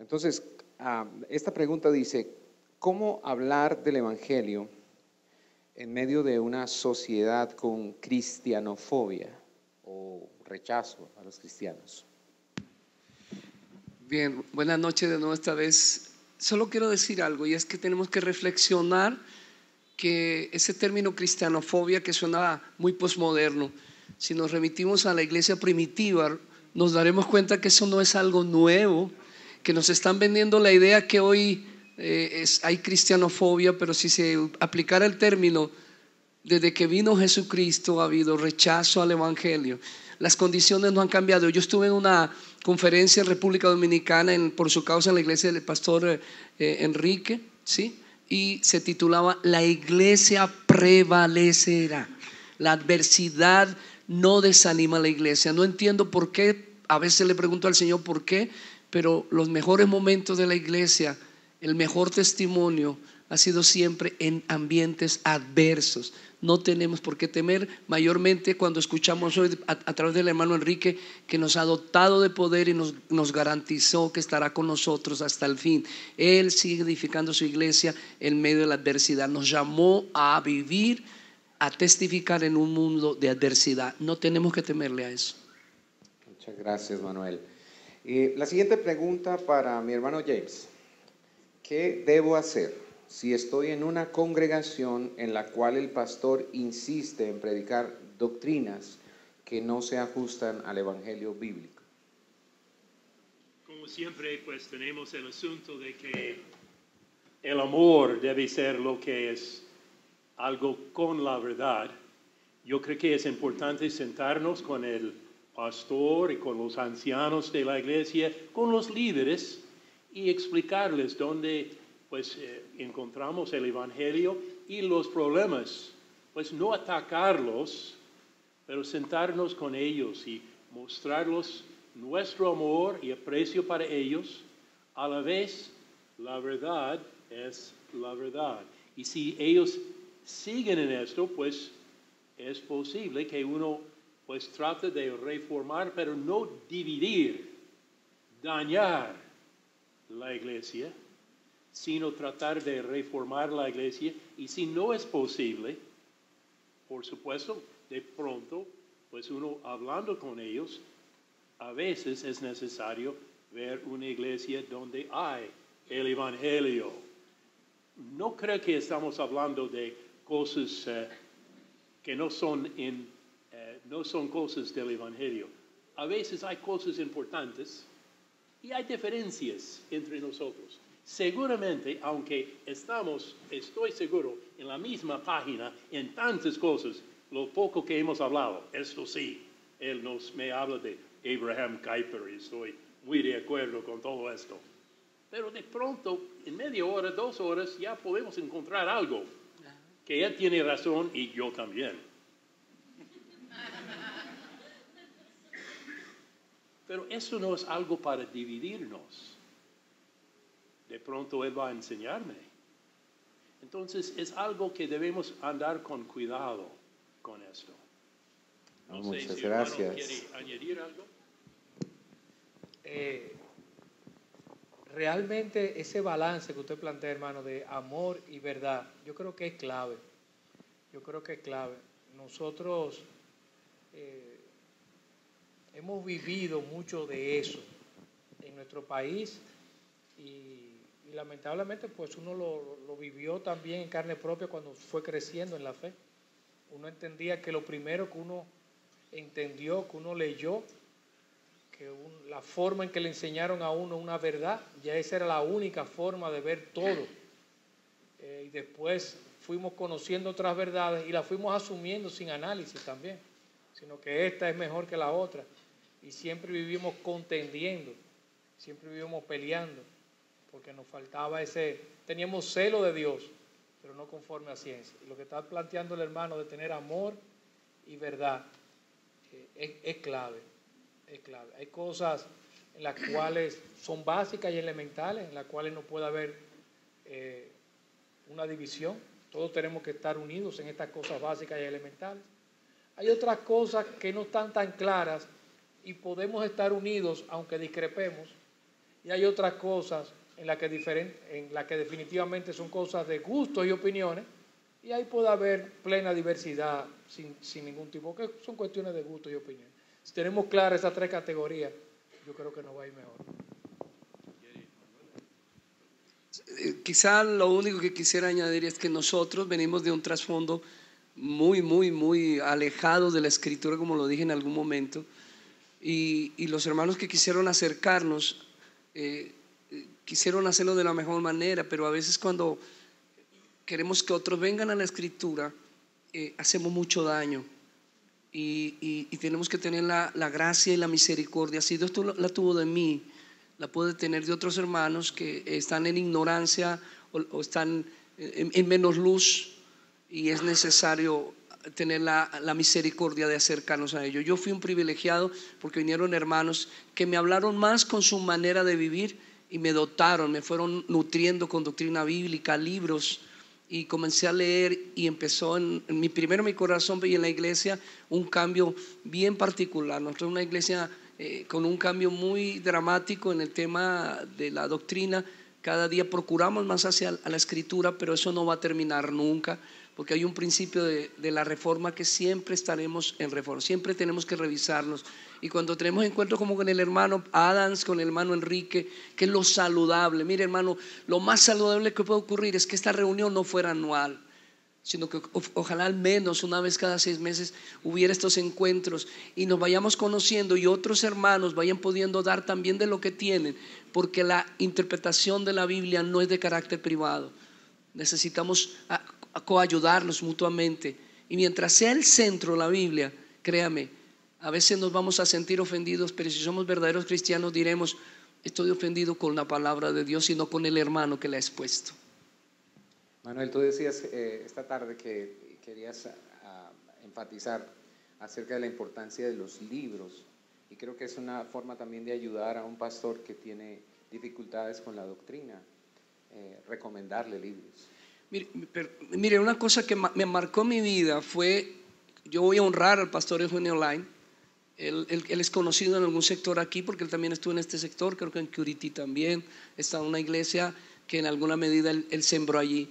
Entonces, esta pregunta dice, ¿cómo hablar del Evangelio en medio de una sociedad con cristianofobia o rechazo a los cristianos? Bien, buenas noches de nuevo esta vez. Solo quiero decir algo, y es que tenemos que reflexionar que ese término cristianofobia, que suena muy posmoderno, si nos remitimos a la iglesia primitiva, nos daremos cuenta que eso no es algo nuevo, que nos están vendiendo la idea que hoy hay cristianofobia, pero si se aplicara el término, desde que vino Jesucristo ha habido rechazo al Evangelio. Las condiciones no han cambiado. Yo estuve en una conferencia en República Dominicana por su causa en la iglesia del pastor Enrique, ¿sí? Y se titulaba La iglesia prevalecerá. La adversidad no desanima a la iglesia. No entiendo por qué, a veces le pregunto al Señor por qué, pero los mejores momentos de la iglesia, el mejor testimonio ha sido siempre en ambientes adversos. No tenemos por qué temer, mayormente cuando escuchamos hoy a través del hermano Enrique, que nos ha dotado de poder y nos garantizó que estará con nosotros hasta el fin. Él sigue edificando su iglesia en medio de la adversidad. Nos llamó a vivir, a testificar en un mundo de adversidad. No tenemos que temerle a eso. Muchas gracias, Manuel. La siguiente pregunta para mi hermano James. ¿Qué debo hacer si estoy en una congregación en la cual el pastor insiste en predicar doctrinas que no se ajustan al evangelio bíblico? Como siempre, pues tenemos el asunto de que el amor debe ser lo que es algo con la verdad. Yo creo que es importante sentarnos con el pastor y con los ancianos de la iglesia, con los líderes, y explicarles dónde pues encontramos el evangelio y los problemas, pues no atacarlos, pero sentarnos con ellos y mostrarles nuestro amor y aprecio para ellos. A la vez, la verdad es la verdad. Y si ellos siguen en esto, pues es posible que uno pues trate de reformar, pero no dividir, dañar la iglesia, sino tratar de reformar la iglesia. Y si no es posible, por supuesto, de pronto, pues uno hablando con ellos, a veces es necesario ver una iglesia donde hay el evangelio. No creo que estamos hablando de cosas que no son cosas del evangelio. A veces hay cosas importantes y hay diferencias entre nosotros. Seguramente, aunque estoy seguro, en la misma página, en tantas cosas, lo poco que hemos hablado, esto sí, él me habla de Abraham Kuyper y estoy muy de acuerdo con todo esto. Pero de pronto, en media hora, 2 horas, ya podemos encontrar algo que él tiene razón y yo también. Pero eso no es algo para dividirnos. De pronto él va a enseñarme. Entonces es algo que debemos andar con cuidado con esto. No Muchas sé si gracias. hermano quiere añadir algo. Realmente ese balance que usted plantea, hermano, de amor y verdad, yo creo que es clave. Nosotros hemos vivido mucho de eso en nuestro país y lamentablemente pues uno lo vivió también en carne propia cuando fue creciendo en la fe. Uno entendía que lo primero que uno entendió, que uno leyó, que la forma en que le enseñaron a uno una verdad, ya esa era la única forma de ver todo. Y después fuimos conociendo otras verdades y las fuimos asumiendo sin análisis también, sino que esta es mejor que la otra. Y siempre vivimos contendiendo, siempre vivimos peleando, porque nos faltaba teníamos celo de Dios, pero no conforme a ciencia. Y lo que está planteando el hermano de tener amor y verdad es clave. Hay cosas en las cuales son básicas y elementales, en las cuales no puede haber una división. Todos tenemos que estar unidos en estas cosas básicas y elementales. Hay otras cosas que no están tan claras y podemos estar unidos aunque discrepemos y hay otras cosas en las que definitivamente son cosas de gustos y opiniones, y ahí puede haber plena diversidad sin ningún tipo, que son cuestiones de gustos y opiniones. Si tenemos claras esas tres categorías, yo creo que nos va a ir mejor. Quizá lo único que quisiera añadir es que nosotros venimos de un trasfondo muy alejado de la Escritura, como lo dije en algún momento, y los hermanos que quisieron acercarnos quisieron hacerlo de la mejor manera, pero a veces cuando queremos que otros vengan a la Escritura hacemos mucho daño, y tenemos que tener la gracia y la misericordia. Si Dios la tuvo de mí, la puede tener de otros hermanos que están en ignorancia o están en menos luz, y es necesario tener la misericordia de acercarnos a ellos. Yo fui un privilegiado porque vinieron hermanos que me hablaron más con su manera de vivir y me dotaron, me fueron nutriendo con doctrina bíblica, libros, y comencé a leer, y empezó primero en mi corazón y en la iglesia un cambio bien particular. Nosotros una iglesia con un cambio muy dramático en el tema de la doctrina. Cada día procuramos más hacia la Escritura, pero eso no va a terminar nunca, porque hay un principio de la reforma que siempre estaremos en reforma, siempre tenemos que revisarnos. Y cuando tenemos encuentros como con el hermano Adams, con el hermano Enrique, que es lo saludable. Mire, hermano, lo más saludable que puede ocurrir es que esta reunión no fuera anual, sino que ojalá al menos una vez cada 6 meses hubiera estos encuentros y nos vayamos conociendo, y otros hermanos vayan pudiendo dar también de lo que tienen, porque la interpretación de la Biblia no es de carácter privado. Necesitamos coayudarnos mutuamente, y mientras sea el centro la Biblia, créame, a veces nos vamos a sentir ofendidos, pero si somos verdaderos cristianos diremos: estoy ofendido con la palabra de Dios y no con el hermano que la ha expuesto. Manuel, tú decías esta tarde que querías enfatizar acerca de la importancia de los libros, y creo que es una forma también de ayudar a un pastor que tiene dificultades con la doctrina, recomendarle libros. Mire, una cosa que me marcó mi vida fue, yo voy a honrar al pastor Eugenio Line. Él es conocido en algún sector aquí porque él también estuvo en este sector, creo que en Curitiba también está en una iglesia que en alguna medida él sembró allí.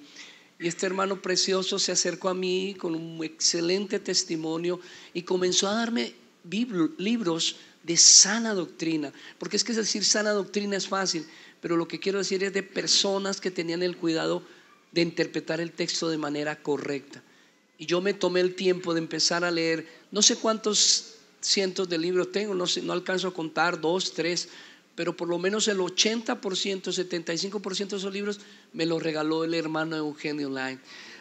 Y este hermano precioso se acercó a mí con un excelente testimonio y comenzó a darme libros de sana doctrina, porque es que decir sana doctrina es fácil, pero lo que quiero decir es de personas que tenían el cuidado de interpretar el texto de manera correcta. Y yo me tomé el tiempo de empezar a leer, no sé cuántos cientos de libros tengo, no alcanzo a contar, 2, 3, pero por lo menos el 80%, 75% de esos libros me los regaló el hermano Eugenio Line.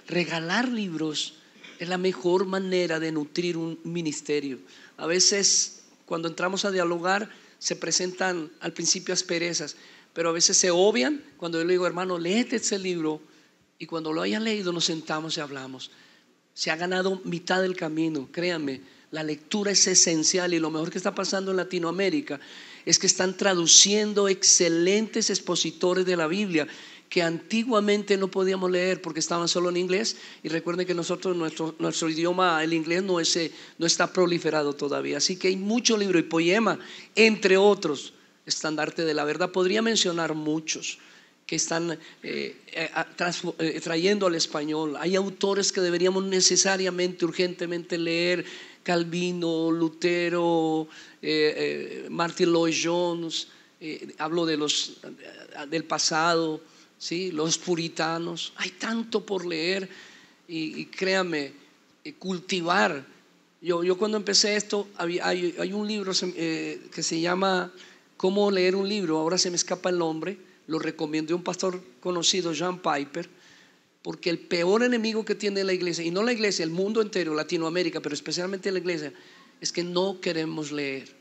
Regalar libros es la mejor manera de nutrir un ministerio. A veces cuando entramos a dialogar se presentan al principio asperezas, pero a veces se obvian cuando yo le digo: hermano, léete ese libro, y cuando lo hayan leído nos sentamos y hablamos. Se ha ganado mitad del camino, créanme. La lectura es esencial, y lo mejor que está pasando en Latinoamérica es que están traduciendo excelentes expositores de la Biblia que antiguamente no podíamos leer porque estaban solo en inglés. Y recuerden que nosotros, nuestro idioma, el inglés, no está proliferado todavía. Así que hay mucho libro y poema, entre otros, estandarte de la verdad. Podría mencionar muchos que están trayendo al español. Hay autores que deberíamos necesariamente, urgentemente leer: Calvino, Lutero, Martin Lloyd-Jones, hablo del pasado, ¿sí? Los puritanos. Hay tanto por leer, y créanme, cultivar. Yo cuando empecé esto, hay un libro que se llama ¿Cómo leer un libro? Ahora se me escapa el nombre. Lo recomendó un pastor conocido, John Piper, porque el peor enemigo que tiene la iglesia, y no la iglesia, el mundo entero, Latinoamérica, pero especialmente la iglesia, es que no queremos leer.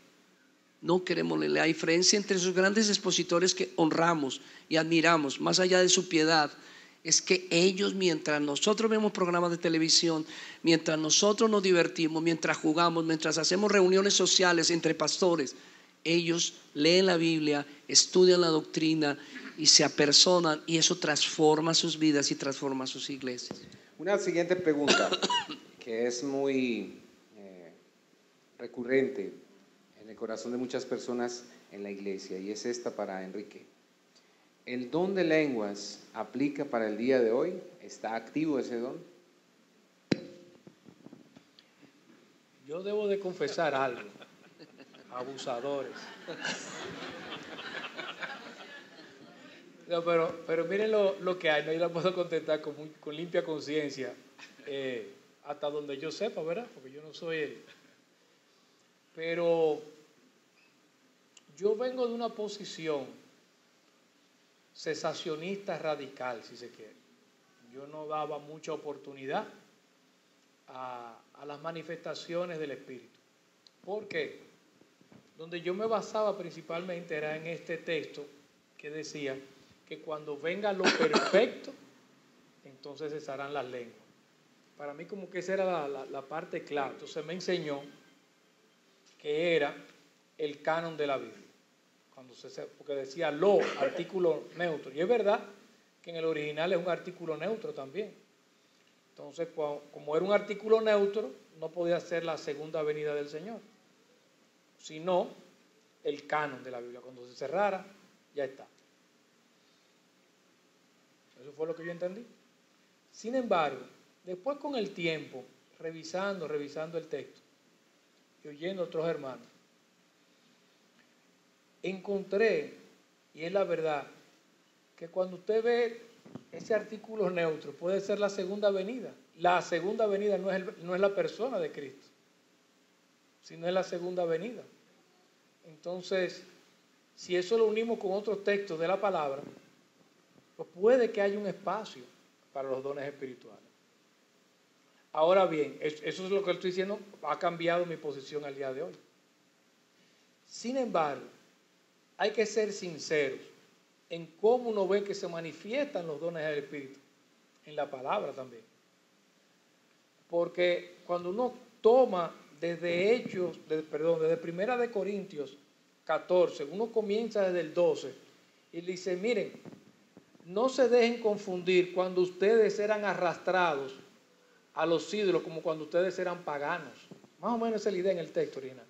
No queremos leer. La diferencia entre esos grandes expositores que honramos y admiramos, más allá de su piedad, es que ellos, mientras nosotros vemos programas de televisión, mientras nosotros nos divertimos, mientras jugamos, mientras hacemos reuniones sociales entre pastores, ellos leen la Biblia, estudian la doctrina y se apersonan, y eso transforma sus vidas y transforma sus iglesias. Una siguiente pregunta que es muy recurrente en el corazón de muchas personas en la iglesia, y es esta para Enrique. ¿El don de lenguas aplica para el día de hoy? ¿Está activo ese don? Yo debo de confesar algo, abusadores. No, pero miren lo que hay, no, yo la puedo contestar con limpia conciencia, hasta donde yo sepa, ¿verdad? Porque yo no soy él. Pero yo vengo de una posición cesacionista radical, si se quiere. Yo no daba mucha oportunidad a las manifestaciones del Espíritu. ¿Por qué? Donde yo me basaba principalmente era en este texto que decía que cuando venga lo perfecto, entonces cesarán las lenguas. Para mí como que esa era la parte clave. Entonces me enseñó que era el canon de la Biblia. Porque decía lo, artículo neutro. Y es verdad que en el original es un artículo neutro también. Entonces, como era un artículo neutro, no podía ser la segunda venida del Señor, sino el canon de la Biblia. Cuando se cerrara, ya está. Eso fue lo que yo entendí. Sin embargo, después con el tiempo, revisando el texto y oyendo a otros hermanos, encontré, y es la verdad, que cuando usted ve ese artículo neutro, puede ser la segunda venida. La segunda venida no es la persona de Cristo, sino es la segunda venida. Entonces, si eso lo unimos con otros textos de la palabra, pues puede que haya un espacio para los dones espirituales. Ahora bien, eso es lo que estoy diciendo, ha cambiado mi posición al día de hoy. Sin embargo, hay que ser sinceros en cómo uno ve que se manifiestan los dones del Espíritu, en la palabra también. Porque cuando uno toma desde Primera de Corintios 14, uno comienza desde el 12 y dice, miren, no se dejen confundir cuando ustedes eran arrastrados a los ídolos como cuando ustedes eran paganos. Más o menos esa es la idea en el texto original.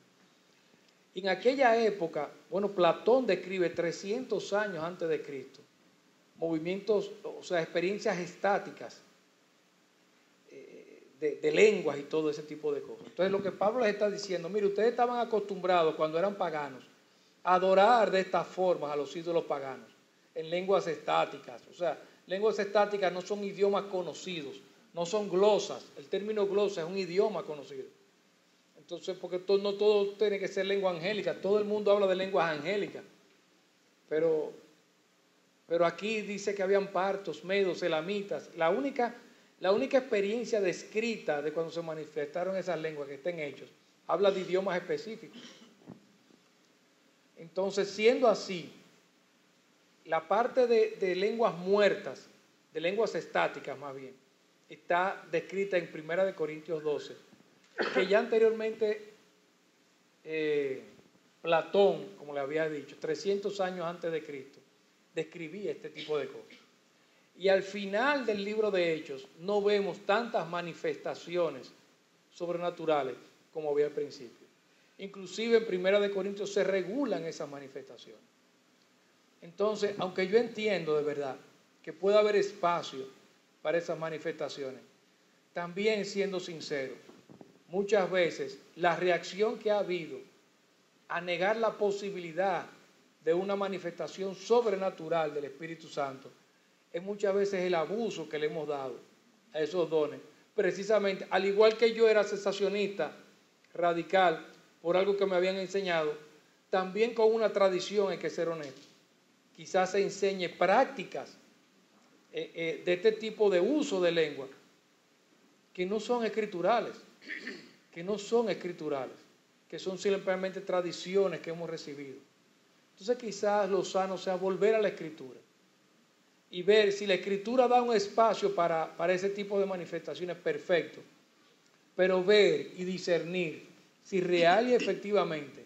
En aquella época, bueno, Platón describe 300 años antes de Cristo, movimientos, o sea, experiencias estáticas de lenguas y todo ese tipo de cosas. Entonces, lo que Pablo les está diciendo, mire, ustedes estaban acostumbrados cuando eran paganos a adorar de esta forma a los ídolos paganos, en lenguas estáticas. O sea, lenguas estáticas no son idiomas conocidos, no son glosas. El término glosa es un idioma conocido. Entonces, porque no todo tiene que ser lengua angélica, todo el mundo habla de lenguas angélicas, pero aquí dice que habían partos, medos, elamitas. La única experiencia descrita de cuando se manifestaron esas lenguas que estén hechos, habla de idiomas específicos. Entonces, siendo así, la parte de lenguas muertas, de lenguas estáticas más bien, está descrita en 1 Corintios 12, que ya anteriormente Platón, como le había dicho, 300 años antes de Cristo, describía este tipo de cosas. Y al final del libro de Hechos no vemos tantas manifestaciones sobrenaturales como había al principio. Inclusive en 1 Corintios se regulan esas manifestaciones. Entonces, aunque yo entiendo de verdad que puede haber espacio para esas manifestaciones, también siendo sincero, muchas veces la reacción que ha habido a negar la posibilidad de una manifestación sobrenatural del Espíritu Santo es muchas veces el abuso que le hemos dado a esos dones. Precisamente, al igual que yo era cesacionista radical por algo que me habían enseñado, también con una tradición, hay que ser honesto. Quizás se enseñe prácticas de este tipo de uso de lengua que no son escriturales, que son simplemente tradiciones que hemos recibido. Entonces quizás lo sano sea volver a la Escritura y ver si la Escritura da un espacio para ese tipo de manifestaciones, perfecto, pero ver y discernir si real y efectivamente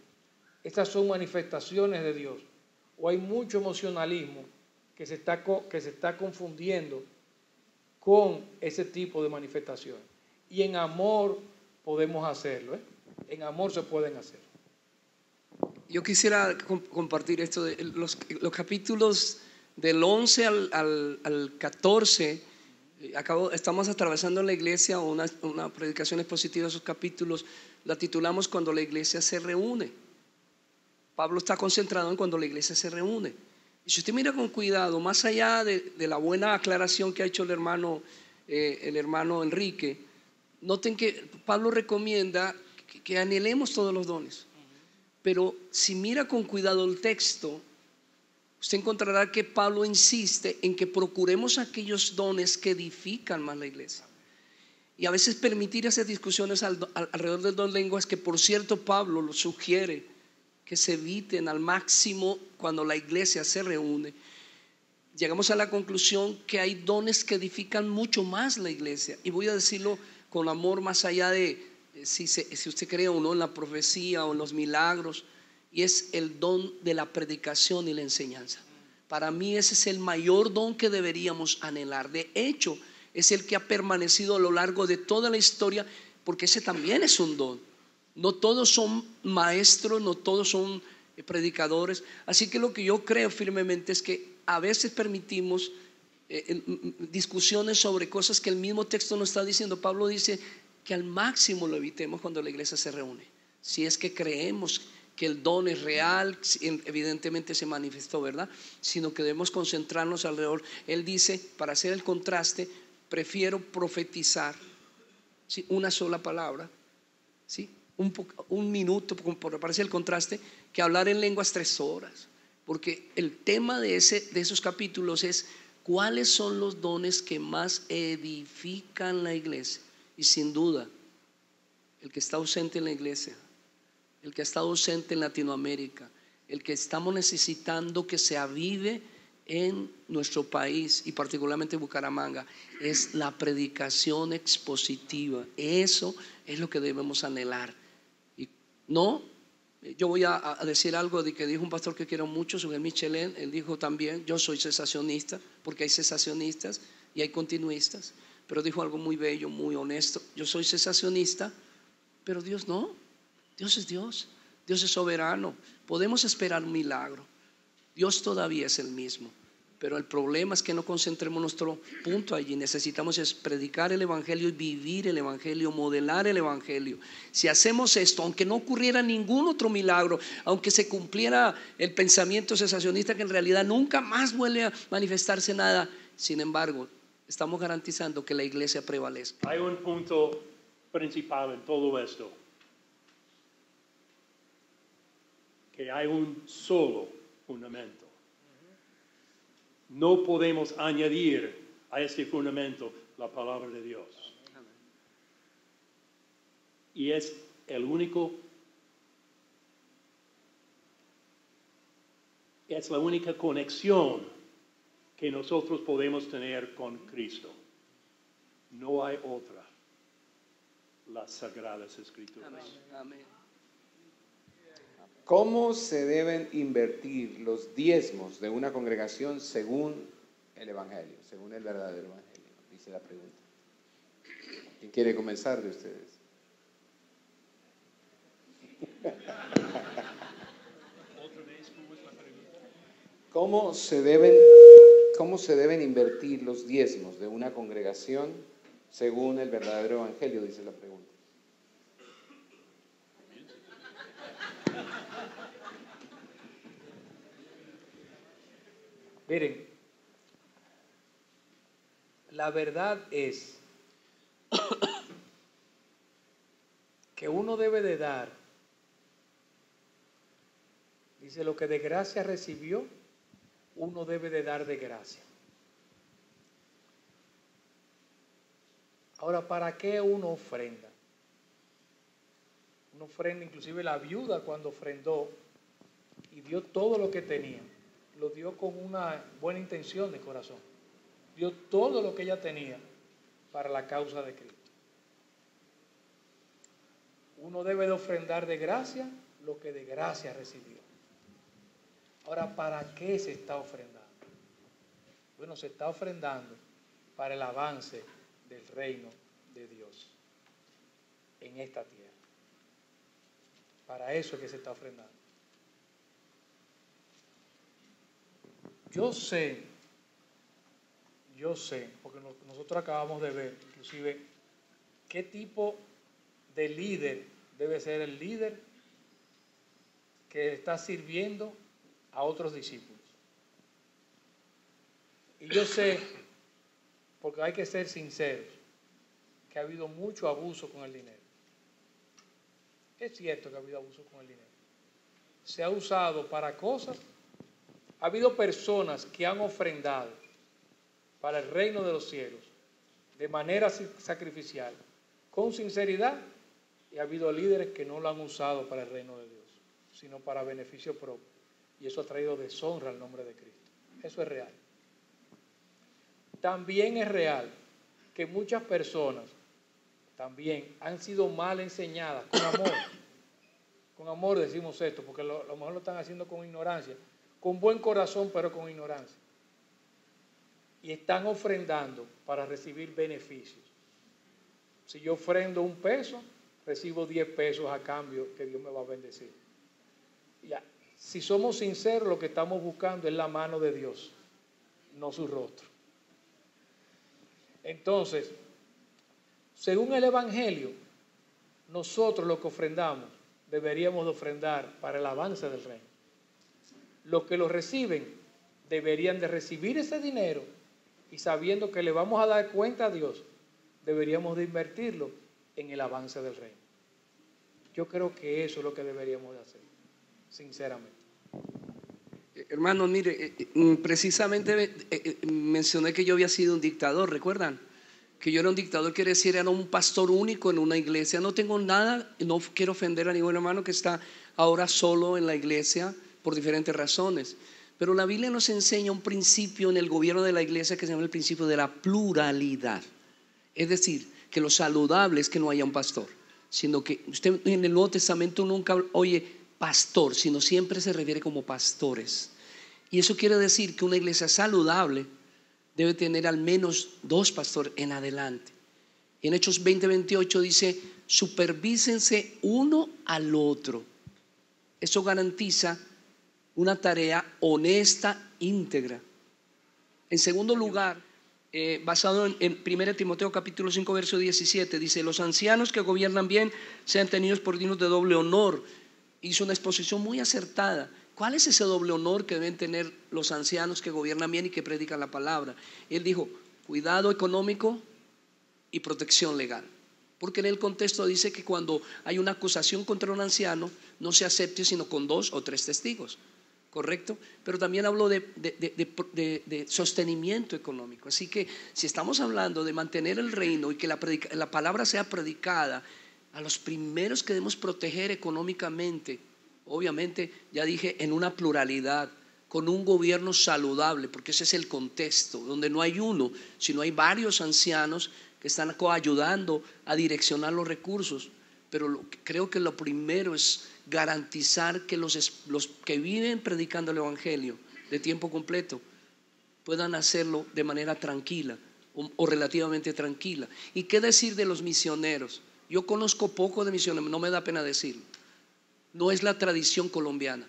estas son manifestaciones de Dios o hay mucho emocionalismo que se está confundiendo con ese tipo de manifestaciones. Y en amor podemos hacerlo, En amor se pueden hacer. Yo quisiera compartir esto de los capítulos del 11 al 14. Estamos atravesando en la iglesia una predicación expositiva de esos capítulos. La titulamos Cuando la iglesia se reúne. Pablo está concentrado en cuando la iglesia se reúne. Y si usted mira con cuidado, más allá de la buena aclaración que ha hecho el hermano Enrique, noten que Pablo recomienda que anhelemos todos los dones. Pero si mira con cuidado el texto, usted encontrará que Pablo insiste en que procuremos aquellos dones que edifican más la iglesia. Y a veces permitir esas discusiones alrededor del don lenguas, que por cierto Pablo lo sugiere que se eviten al máximo cuando la iglesia se reúne. Llegamos a la conclusión que hay dones que edifican mucho más la iglesia. Y voy a decirlo con amor, más allá de si usted cree o no en la profecía o en los milagros, y es el don de la predicación y la enseñanza. Para mí ese es el mayor don que deberíamos anhelar. De hecho, es el que ha permanecido a lo largo de toda la historia, porque ese también es un don. No todos son maestros, no todos son predicadores. Así que lo que yo creo firmemente es que a veces permitimos discusiones sobre cosas que el mismo texto nos está diciendo. Pablo dice que al máximo lo evitemos cuando la iglesia se reúne. Si es que creemos que el don es real, evidentemente se manifestó, ¿verdad? Sino que debemos concentrarnos alrededor. Él dice, para hacer el contraste, prefiero profetizar, ¿sí?, una sola palabra, ¿sí?, un minuto, para hacer el contraste, que hablar en lenguas 3 horas. Porque el tema de esos capítulos es cuáles son los dones que más edifican la iglesia. Y sin duda, el que está ausente en la iglesia, el que ha estado ausente en Latinoamérica, el que estamos necesitando que se avive en nuestro país y particularmente en Bucaramanga, es la predicación expositiva. Eso es lo que debemos anhelar. Y no, yo voy a decir algo de que dijo un pastor que quiero mucho, sobre Michelin. Él dijo también: yo soy cesacionista, porque hay cesacionistas y hay continuistas. Pero dijo algo muy bello, muy honesto: yo soy cesacionista, pero Dios no. Dios es Dios, Dios es soberano. Podemos esperar un milagro. Dios todavía es el mismo, pero el problema es que no concentremos nuestro punto allí. Necesitamos es predicar el evangelio y vivir el evangelio, modelar el evangelio. Si hacemos esto, aunque no ocurriera ningún otro milagro, aunque se cumpliera el pensamiento cesacionista, que en realidad nunca más vuelve a manifestarse nada, sin embargo, estamos garantizando que la iglesia prevalezca. Hay un punto principal en todo esto, que hay un solo fundamento. No podemos añadir a este fundamento la palabra de Dios. Y es el único, es la única conexión que nosotros podemos tener con Cristo. No hay otra. Las Sagradas Escrituras. Amén. Amén. ¿Cómo se deben invertir los diezmos de una congregación según el Evangelio, según el verdadero Evangelio? Dice la pregunta. ¿Quién quiere comenzar de ustedes? ¿Cómo se deben invertir los diezmos de una congregación según el verdadero Evangelio? Dice la pregunta. Miren, la verdad es que uno debe de dar, dice, lo que de gracia recibió, uno debe de dar de gracia. Ahora, ¿para qué uno ofrenda? Uno ofrenda, inclusive la viuda cuando ofrendó y dio todo lo que tenía, lo dio con una buena intención de corazón. Dio todo lo que ella tenía para la causa de Cristo. Uno debe de ofrendar de gracia lo que de gracia recibió. Ahora, ¿para qué se está ofrendando? Bueno, se está ofrendando para el avance del reino de Dios en esta tierra. Para eso es que se está ofrendando. Yo sé, porque nosotros acabamos de ver, inclusive, qué tipo de líder debe ser el líder que está sirviendo a otros discípulos. Y yo sé, porque hay que ser sinceros, que ha habido mucho abuso con el dinero. Es cierto que ha habido abuso con el dinero. Se ha usado para cosas. Ha habido personas que han ofrendado para el reino de los cielos de manera sacrificial, con sinceridad, y ha habido líderes que no lo han usado para el reino de Dios, sino para beneficio propio. Y eso ha traído deshonra al nombre de Cristo. Eso es real. También es real que muchas personas también han sido mal enseñadas con amor. Con amor decimos esto, porque a lo mejor lo están haciendo con ignorancia, con buen corazón, pero con ignorancia. Y están ofrendando para recibir beneficios. Si yo ofrendo $1, recibo 10 pesos a cambio que Dios me va a bendecir. Ya. Si somos sinceros, lo que estamos buscando es la mano de Dios, no su rostro. Entonces, según el Evangelio, nosotros lo que ofrendamos, deberíamos de ofrendar para el avance del reino. Los que lo reciben deberían de recibir ese dinero y sabiendo que le vamos a dar cuenta a Dios, deberíamos de invertirlo en el avance del reino. Yo creo que eso es lo que deberíamos de hacer, sinceramente. Hermanos, mire, precisamente mencioné que yo había sido un dictador, ¿recuerdan? Que yo era un dictador, quiere decir, era un pastor único en una iglesia. No tengo nada, no quiero ofender a ningún hermano que está ahora solo en la iglesia por diferentes razones. Pero la Biblia nos enseña un principio en el gobierno de la iglesia que se llama el principio de la pluralidad. Es decir, que lo saludable es que no haya un pastor, sino que usted en el Nuevo Testamento nunca oye pastor, sino siempre se refiere como pastores. Y eso quiere decir que una iglesia saludable debe tener al menos 2 pastores en adelante. Y en Hechos 20:28 dice: supervísense uno al otro. Eso garantiza una tarea honesta, íntegra. En segundo lugar, basado en 1 Timoteo capítulo 5 verso 17, dice: los ancianos que gobiernan bien sean tenidos por dignos de doble honor. Hizo una exposición muy acertada. ¿Cuál es ese doble honor que deben tener los ancianos que gobiernan bien y que predican la palabra? Él dijo: cuidado económico y protección legal. Porque en el contexto dice que cuando hay una acusación contra un anciano, no se acepte sino con 2 o 3 testigos. ¿Correcto? Pero también habló de sostenimiento económico. Así que si estamos hablando de mantener el reino y que la palabra sea predicada, a los primeros que debemos proteger económicamente, obviamente, ya dije, en una pluralidad, con un gobierno saludable, porque ese es el contexto, donde no hay uno, sino hay varios ancianos que están ayudando a direccionar los recursos. Pero creo que lo primero es garantizar que los que viven predicando el Evangelio de tiempo completo puedan hacerlo de manera tranquila o relativamente tranquila. ¿Y qué decir de los misioneros? Yo conozco poco de misioneros, no me da pena decirlo. No es la tradición colombiana,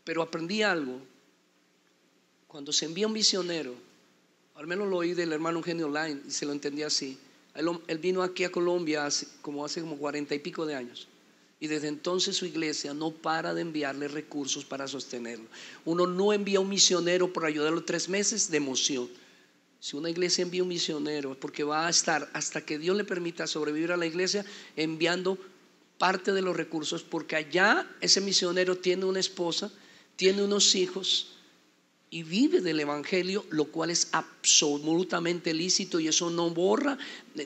pero aprendí algo. Cuando se envía un misionero, al menos lo oí del hermano Eugenio Line y se lo entendí así. Él vino aquí a Colombia hace como 40 y pico de años. Y desde entonces su iglesia no para de enviarle recursos para sostenerlo. Uno no envía un misionero por ayudarlo 3 meses de emoción. Si una iglesia envía un misionero es porque va a estar hasta que Dios le permita sobrevivir a la iglesia enviando parte de los recursos, porque allá ese misionero tiene una esposa, tiene unos hijos y vive del evangelio, lo cual es absolutamente lícito, y eso no borra,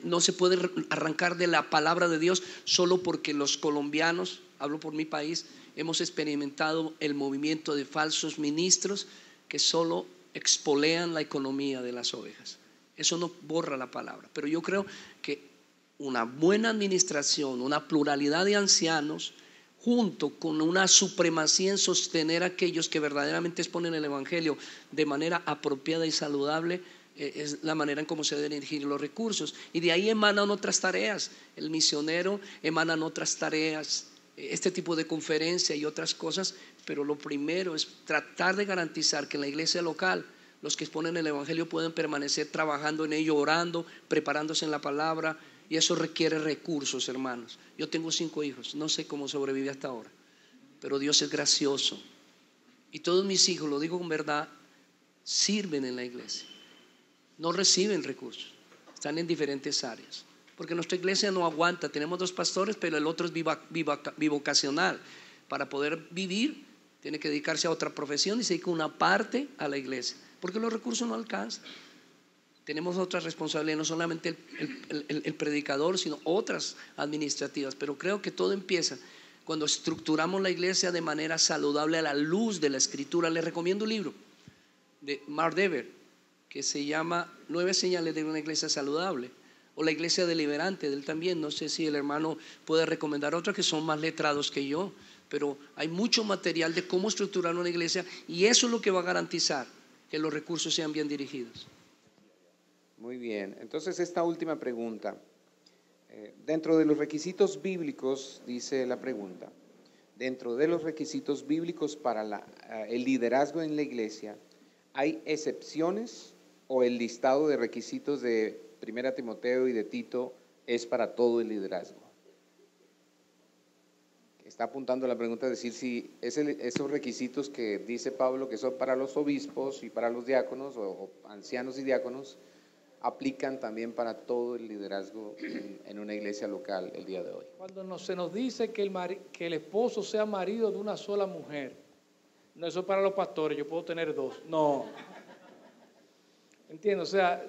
no se puede arrancar de la palabra de Dios solo porque los colombianos, hablo por mi país, hemos experimentado el movimiento de falsos ministros que solo expolean la economía de las ovejas. Eso no borra la palabra, pero yo creo que una buena administración, una pluralidad de ancianos, junto con una supremacía en sostener a aquellos que verdaderamente exponen el evangelio de manera apropiada y saludable, es la manera en cómo se deben dirigir los recursos. Y de ahí emanan otras tareas. El misionero emanan otras tareas este tipo de conferencia y otras cosas, pero lo primero es tratar de garantizar que en la iglesia local los que exponen el evangelio pueden permanecer trabajando en ello, orando, preparándose en la palabra, y eso requiere recursos, hermanos. Yo tengo 5 hijos, no sé cómo sobreviví hasta ahora, pero Dios es gracioso, y todos mis hijos, lo digo con verdad, sirven en la iglesia, no reciben recursos, están en diferentes áreas, porque nuestra iglesia no aguanta. Tenemos 2 pastores, pero el otro es bivocacional. Para poder vivir tiene que dedicarse a otra profesión y se dedica una parte a la iglesia, porque los recursos no alcanzan. Tenemos otras responsabilidades, no solamente el predicador, sino otras administrativas, pero creo que todo empieza cuando estructuramos la iglesia de manera saludable a la luz de la Escritura. Les recomiendo un libro de Mark Dever que se llama 9 señales de una iglesia saludable, o la iglesia deliberante de él también. No sé si el hermano puede recomendar otros que son más letrados que yo, pero hay mucho material de cómo estructurar una iglesia, y eso es lo que va a garantizar que los recursos sean bien dirigidos. Muy bien, entonces esta última pregunta, dentro de los requisitos bíblicos, dice la pregunta, dentro de los requisitos bíblicos para el liderazgo en la iglesia, ¿hay excepciones o el listado de requisitos de 1 Timoteo y de Tito es para todo el liderazgo? Está apuntando la pregunta, es decir, si esos requisitos que dice Pablo que son para los obispos y para los diáconos o ancianos y diáconos, aplican también para todo el liderazgo en una iglesia local el día de hoy. Cuando se nos dice que el esposo sea marido de una sola mujer, no, eso es para los pastores, yo puedo tener 2, no. Entiendo, o sea,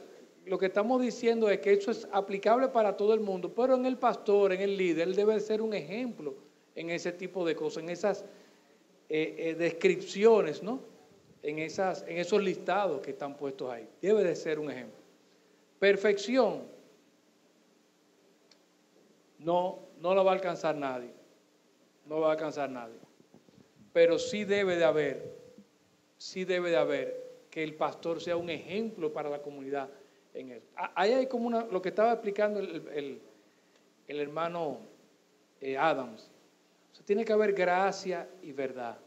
lo que estamos diciendo es que eso es aplicable para todo el mundo, pero en el pastor, en el líder, él debe ser un ejemplo en ese tipo de cosas, en esas descripciones, ¿no? En esos listados que están puestos ahí. Debe de ser un ejemplo. Perfección no la va a alcanzar nadie. No va a alcanzar nadie. Pero sí debe de haber que el pastor sea un ejemplo para la comunidad en eso. Ahí hay como lo que estaba explicando el hermano Adams. O sea, tiene que haber gracia y verdad.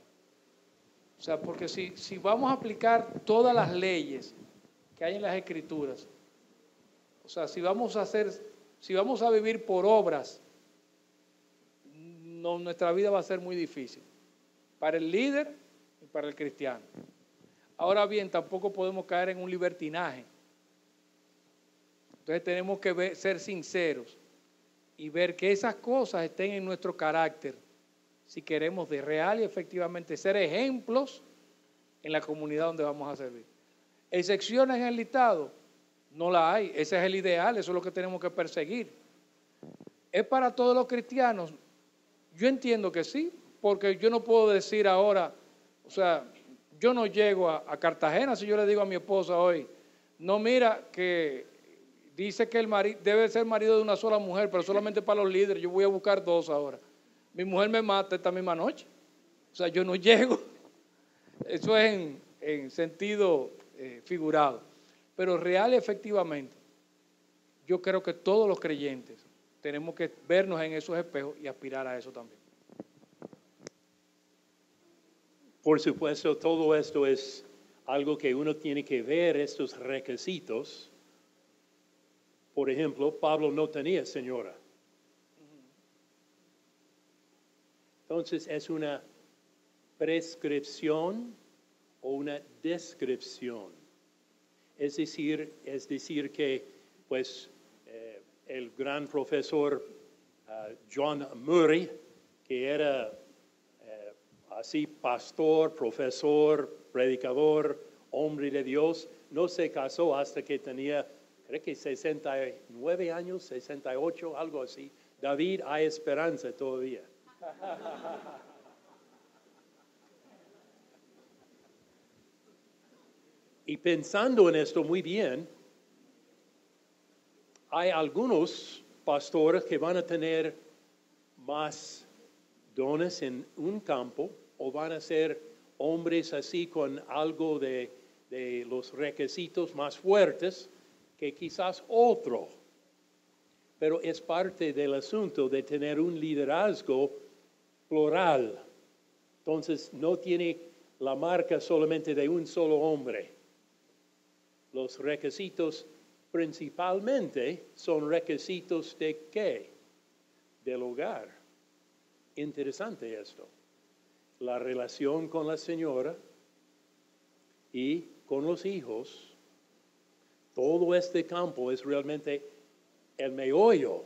O sea, porque si vamos a aplicar todas las leyes que hay en las Escrituras, o sea, si vamos a vivir por obras, nuestra vida va a ser muy difícil para el líder y para el cristiano. Ahora bien, tampoco podemos caer en un libertinaje. Entonces tenemos que ser sinceros y ver que esas cosas estén en nuestro carácter, si queremos de real y efectivamente ser ejemplos en la comunidad donde vamos a servir. Excepciones en el listado, no la hay. Ese es el ideal, eso es lo que tenemos que perseguir. ¿Es para todos los cristianos? Yo entiendo que sí, porque yo no puedo decir ahora, o sea, yo no llego a Cartagena si yo le digo a mi esposa hoy, no, mira que dice que el marido debe ser marido de una sola mujer, pero solamente para los líderes, yo voy a buscar 2 ahora. Mi mujer me mata esta misma noche. O sea, yo no llego. Eso es en sentido figurado. Pero real y efectivamente, yo creo que todos los creyentes tenemos que vernos en esos espejos y aspirar a eso también. Por supuesto, todo esto es algo que uno tiene que ver, estos requisitos. Por ejemplo, Pablo no tenía señora. Entonces, ¿es una prescripción o una descripción? Es decir que, pues, el gran profesor John Murray, que era así pastor, profesor, predicador, hombre de Dios, no se casó hasta que tenía, creo que 69 años, 68, algo así. David, hay esperanza todavía. Y pensando en esto muy bien, hay algunos pastores que van a tener más dones en un campo o van a ser hombres así con algo de los requisitos más fuertes que quizás otro. Pero es parte del asunto de tener un liderazgo plural. Entonces no tiene la marca solamente de un solo hombre. Los requisitos principalmente son requisitos de ¿qué? Del hogar. Interesante esto. La relación con la señora y con los hijos. Todo este campo es realmente el meollo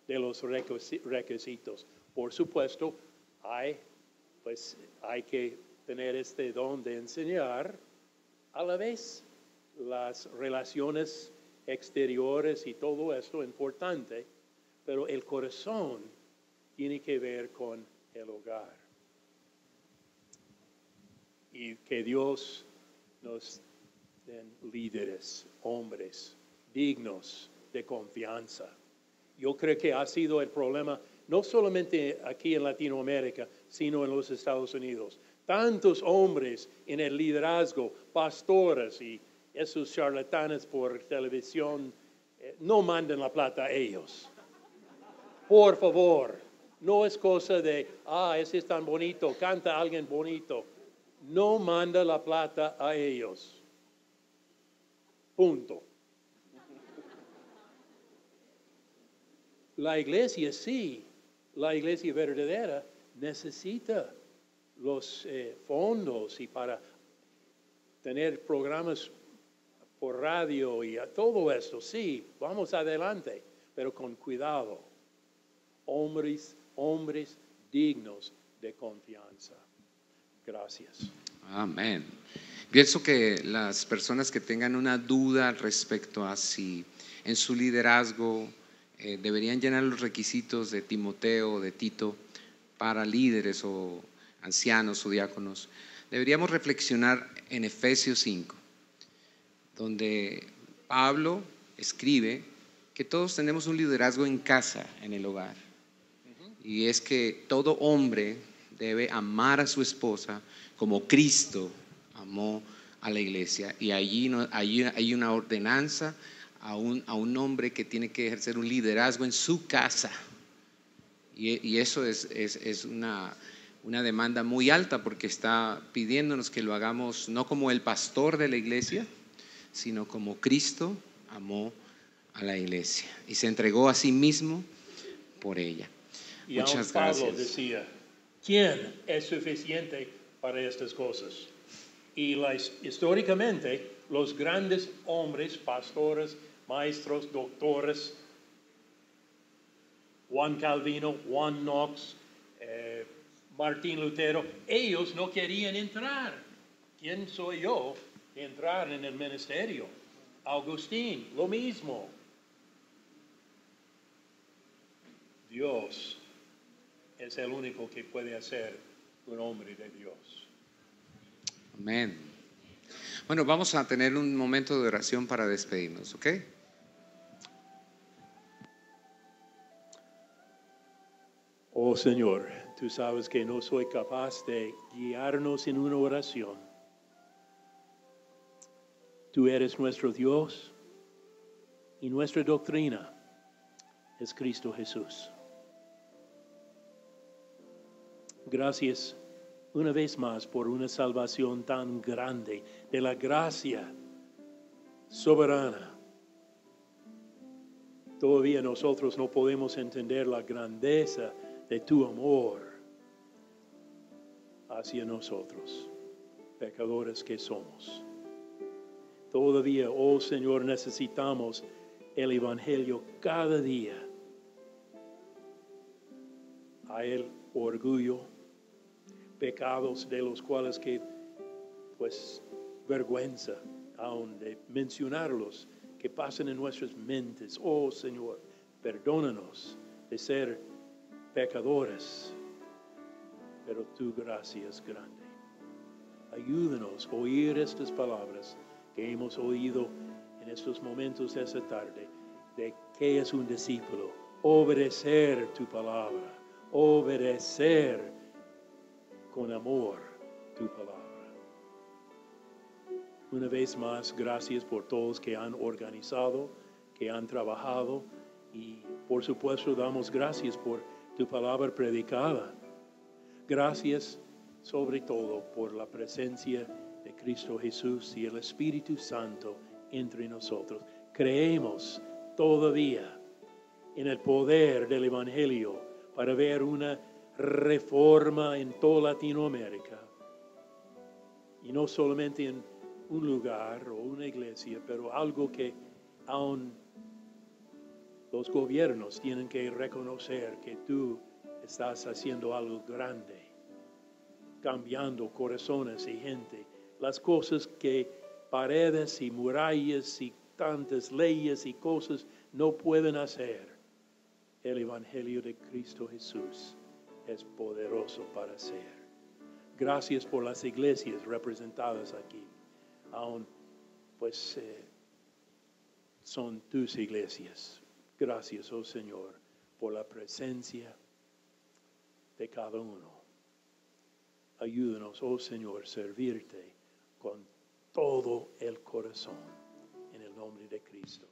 de los requisitos. Por supuesto, hay que tener este don de enseñar a la vez las relaciones exteriores y todo esto importante, pero el corazón tiene que ver con el hogar. Y que Dios nos den líderes, hombres dignos de confianza. Yo creo que ha sido el problema, no solamente aquí en Latinoamérica, sino en los Estados Unidos. Tantos hombres en el liderazgo, pastores y esos charlatanes por televisión, no mandan la plata a ellos. Por favor, no es cosa de, ese es tan bonito, canta alguien bonito. No manda la plata a ellos. Punto. La iglesia sí, la iglesia verdadera necesita los fondos y para tener programas por radio y todo esto, sí, vamos adelante, pero con cuidado. Hombres dignos de confianza. Gracias. Amén. Pienso que las personas que tengan una duda respecto a si en su liderazgo deberían llenar los requisitos de Timoteo o de Tito para líderes o ancianos o diáconos, deberíamos reflexionar en Efesios 5, donde Pablo escribe que todos tenemos un liderazgo en casa, en el hogar. Y es que todo hombre debe amar a su esposa como Cristo amó a la iglesia. Y allí hay una ordenanza a un hombre que tiene que ejercer un liderazgo en su casa. Y eso es una demanda muy alta, porque está pidiéndonos que lo hagamos no como el pastor de la iglesia, sino como Cristo amó a la iglesia y se entregó a sí mismo por ella. Y Muchas aún Pablo gracias. decía, ¿quién es suficiente para estas cosas? Y históricamente los grandes hombres, pastores, maestros, doctores, Juan Calvino, Juan Knox, Martín Lutero, ellos no querían entrar. ¿Quién soy yo de entrar en el ministerio? Agustín, lo mismo. Dios es el único que puede hacer un hombre de Dios. Amén. Bueno, vamos a tener un momento de oración para despedirnos, ¿ok? Oh Señor, tú sabes que no soy capaz de guiarnos en una oración. Tú eres nuestro Dios y nuestra doctrina es Cristo Jesús. Gracias una vez más por una salvación tan grande, de la gracia soberana. Todavía nosotros no podemos entender la grandeza de tu amor hacia nosotros, pecadores que somos. Todavía, oh Señor, necesitamos el Evangelio cada día. Hay el orgullo, pecados de los cuales que, vergüenza aún de mencionarlos, que pasan en nuestras mentes. Oh Señor, perdónanos de ser pecadores, pero tu gracia es grande. Ayúdanos a oír estas palabras que hemos oído en estos momentos de esta tarde, de que es un discípulo, obedecer tu palabra, obedecer con amor tu palabra. Una vez más, gracias por todos que han organizado, que han trabajado, y por supuesto damos gracias por tu palabra predicada. Gracias sobre todo por la presencia de Cristo Jesús y el Espíritu Santo entre nosotros. Creemos todavía en el poder del Evangelio para ver una reforma en toda Latinoamérica. Y no solamente en un lugar o una iglesia, pero algo que aún los gobiernos tienen que reconocer que tú estás haciendo algo grande, cambiando corazones y gente. Las cosas que paredes y murallas y tantas leyes y cosas no pueden hacer. El Evangelio de Cristo Jesús es poderoso para hacer. Gracias por las iglesias representadas aquí. Aún, pues, son tus iglesias. Gracias, oh Señor, por la presencia de cada uno. Ayúdanos, oh Señor, servirte con todo el corazón. En el nombre de Cristo.